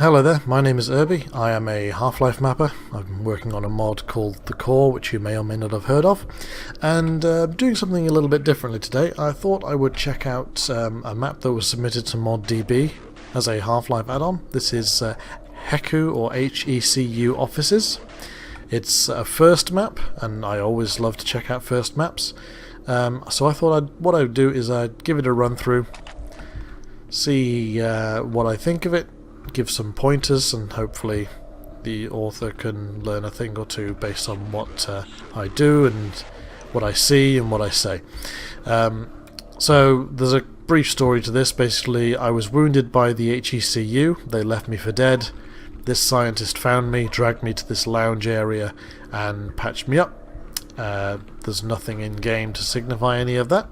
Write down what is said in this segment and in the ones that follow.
Hello there, my name is Urby. I am a Half-Life mapper. I'm working on a mod called The Core, which you may or may not have heard of, and doing something a little bit differently today. I thought I would check out a map that was submitted to ModDB as a Half-Life add-on. This is HECU or HECU offices. It's a first map, and I always love to check out first maps. So I thought what I'd do is I'd give it a run through, see what I think of it, give some pointers, and hopefully the author can learn a thing or two based on what I do and what I see and what I say. So there's a brief story to this. Basically, I was wounded by the HECU. They left me for dead. This scientist found me, dragged me to this lounge area and patched me up. There's nothing in game to signify any of that,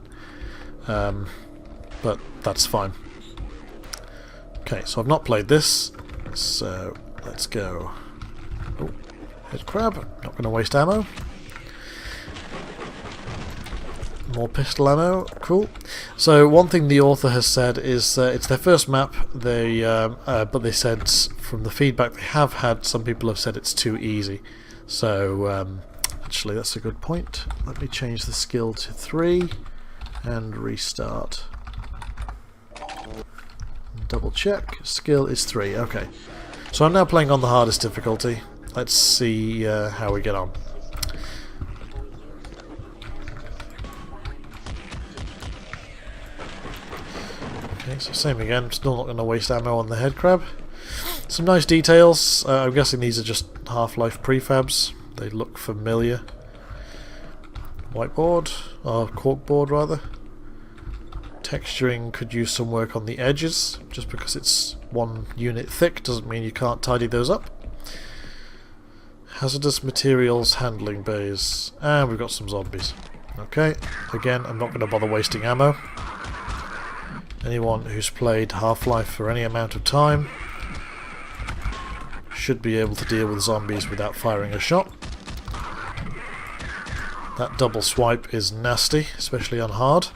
but that's fine. Okay, so I've not played this, so let's go. Oh, head crab, not going to waste ammo. More pistol ammo, cool. So one thing the author has said is it's their first map, but they said from the feedback they have had, some people have said it's too easy. So actually that's a good point. Let me change the skill to 3 and restart. Double check. Skill is 3. Okay. So I'm now playing on the hardest difficulty. Let's see how we get on. Okay, so same again. Still not going to waste ammo on the head crab. Some nice details. I'm guessing these are just Half-Life prefabs. They look familiar. Whiteboard, or corkboard rather. Texturing could use some work on the edges. Just because it's 1 unit thick doesn't mean you can't tidy those up. Hazardous materials handling bays. And we've got some zombies. Okay, again, I'm not going to bother wasting ammo. Anyone who's played Half-Life for any amount of time should be able to deal with zombies without firing a shot. That double swipe is nasty, especially on hard.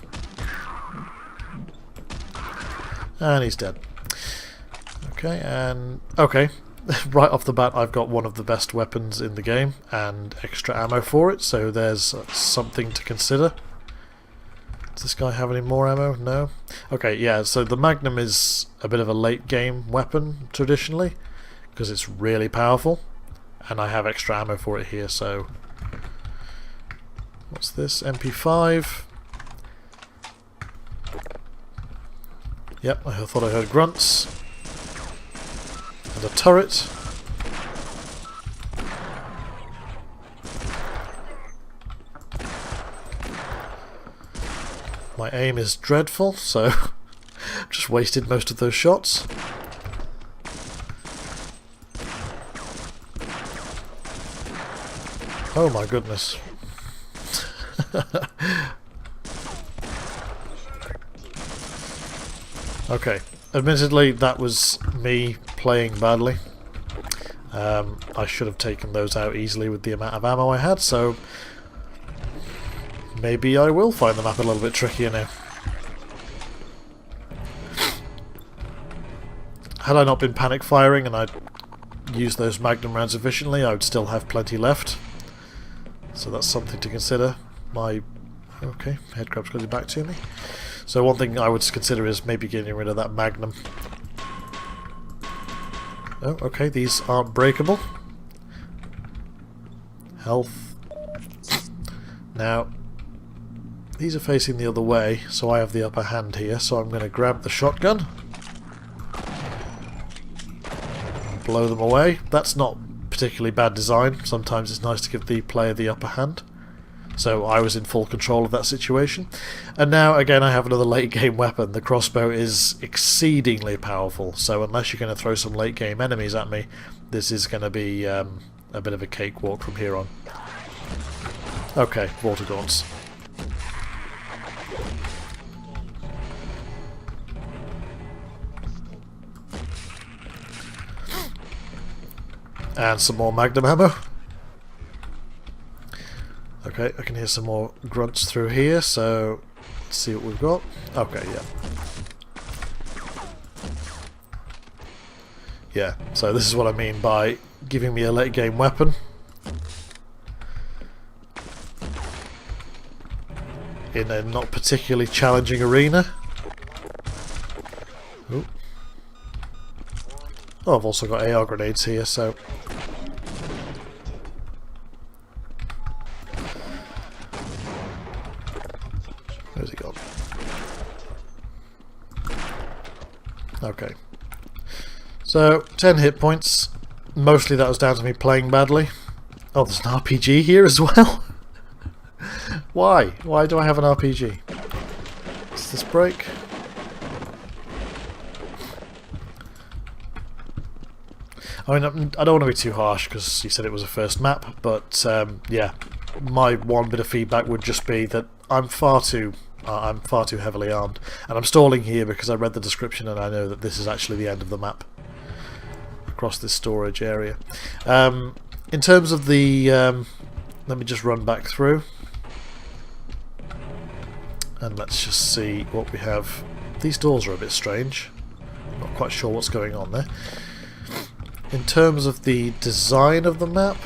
And he's dead. Okay, and okay, right off the bat I've got one of the best weapons in the game and extra ammo for it, so there's something to consider. Does this guy have any more ammo? No? Okay, yeah, so the Magnum is a bit of a late game weapon traditionally because it's really powerful, and I have extra ammo for it here. So what's this? MP5. Yep, I thought I heard grunts. And a turret. My aim is dreadful, so I've just wasted most of those shots. Oh my goodness. Okay, admittedly that was me playing badly. I should have taken those out easily with the amount of ammo I had, so maybe I will find the map a little bit trickier now. Had I not been panic firing and I'd used those Magnum rounds efficiently, I would still have plenty left. So that's something to consider. Okay, head crab's coming back to me. So one thing I would consider is maybe getting rid of that Magnum. Oh, okay, these aren't breakable. Health. Now, these are facing the other way, so I have the upper hand here, so I'm going to grab the shotgun. And blow them away. That's not particularly bad design. Sometimes it's nice to give the player the upper hand. So I was in full control of that situation. And now, again, I have another late game weapon. The crossbow is exceedingly powerful, so unless you're going to throw some late game enemies at me, this is going to be a bit of a cakewalk from here on. Okay, water gaunts. And some more Magnum ammo. Okay, I can hear some more grunts through here, so let's see what we've got. Okay, yeah. Yeah, so this is what I mean by giving me a late game weapon. In a not particularly challenging arena. Ooh. Oh, I've also got AR grenades here, so... Where's he gone? Okay. So, 10 hit points. Mostly that was down to me playing badly. Oh, there's an RPG here as well? Why? Why do I have an RPG? Does this break? I mean, I don't want to be too harsh because you said it was a first map, but yeah, my one bit of feedback would just be that I'm far too heavily armed, and I'm stalling here because I read the description and I know that this is actually the end of the map across this storage area. In terms of the, let me just run back through, and let's just see what we have. These doors are a bit strange. Not quite sure what's going on there. In terms of the design of the map,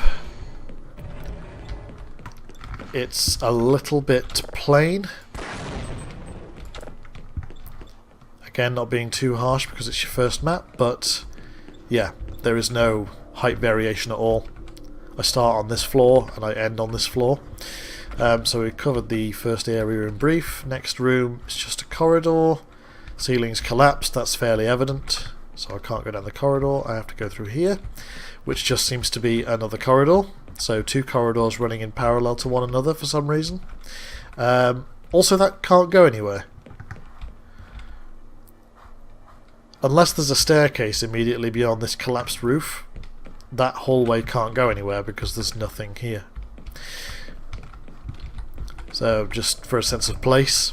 it's a little bit plain. Again, not being too harsh because it's your first map, but yeah, there is no height variation at all. I start on this floor and I end on this floor. So we covered the first area in brief. Next room is just a corridor. Ceiling's collapsed, that's fairly evident. So I can't go down the corridor, I have to go through here, which just seems to be another corridor. So two corridors running in parallel to one another for some reason. Also, that can't go anywhere. Unless there's a staircase immediately beyond this collapsed roof, that hallway can't go anywhere because there's nothing here. So just for a sense of place,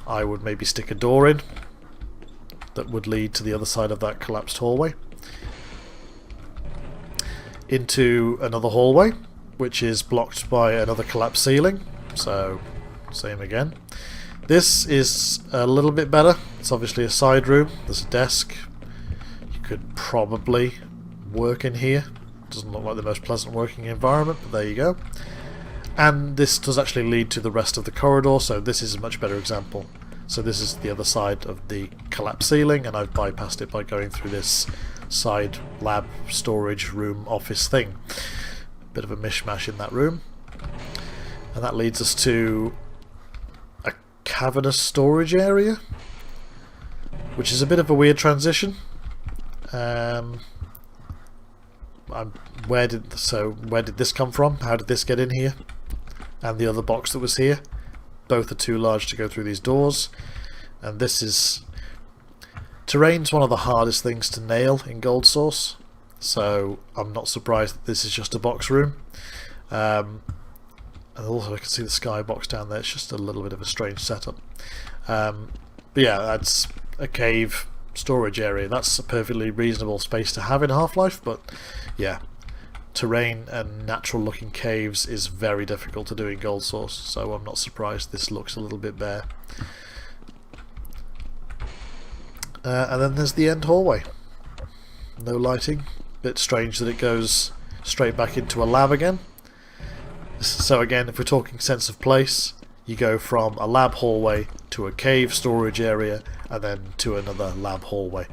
I would maybe stick a door in that would lead to the other side of that collapsed hallway. Into another hallway, which is blocked by another collapsed ceiling. So, same again. This is a little bit better. It's obviously a side room. There's a desk. You could probably work in here. Doesn't look like the most pleasant working environment, but there you go. And this does actually lead to the rest of the corridor, so this is a much better example. So this is the other side of the collapsed ceiling, and I've bypassed it by going through this side lab, storage room, office thing. Bit of a mishmash in that room. And that leads us to a cavernous storage area, which is a bit of a weird transition. Where did this come from? How did this get in here? And the other box that was here? Both are too large to go through these doors, and this is... Terrain's one of the hardest things to nail in Gold Source, so I'm not surprised that this is just a box room. And also I can see the skybox down there. It's just a little bit of a strange setup. But yeah, that's a cave storage area. That's a perfectly reasonable space to have in Half-Life, but yeah, terrain and natural looking caves is very difficult to do in Gold Source, so I'm not surprised this looks a little bit bare. And then there's the end hallway. No lighting. Bit strange that it goes straight back into a lab again. So again, if we're talking sense of place, you go from a lab hallway to a cave storage area and then to another lab hallway.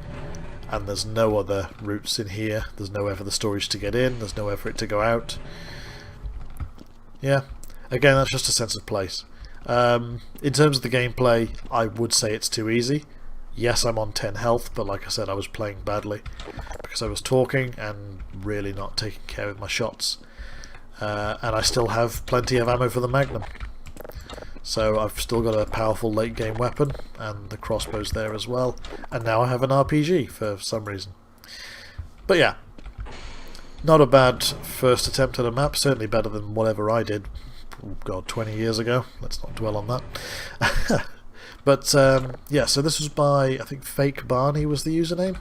And there's no other routes in here. There's nowhere for the storage to get in. There's nowhere for it to go out. Yeah, again, that's just a sense of place. In terms of the gameplay, I would say it's too easy. Yes, I'm on 10 health, but like I said, I was playing badly because I was talking and really not taking care of my shots. And I still have plenty of ammo for the Magnum. So I've still got a powerful late game weapon, and the crossbow's there as well. And now I have an RPG for some reason. But yeah, not a bad first attempt at a map, certainly better than whatever I did, oh god, 20 years ago. Let's not dwell on that. But yeah, so this was by, I think Fake Barney was the username.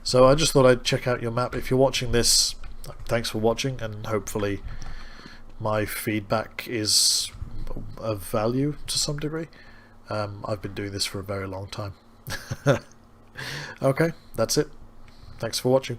So I just thought I'd check out your map. If you're watching this, thanks for watching, and hopefully my feedback is of value to some degree. I've been doing this for a very long time. Okay, that's it. Thanks for watching.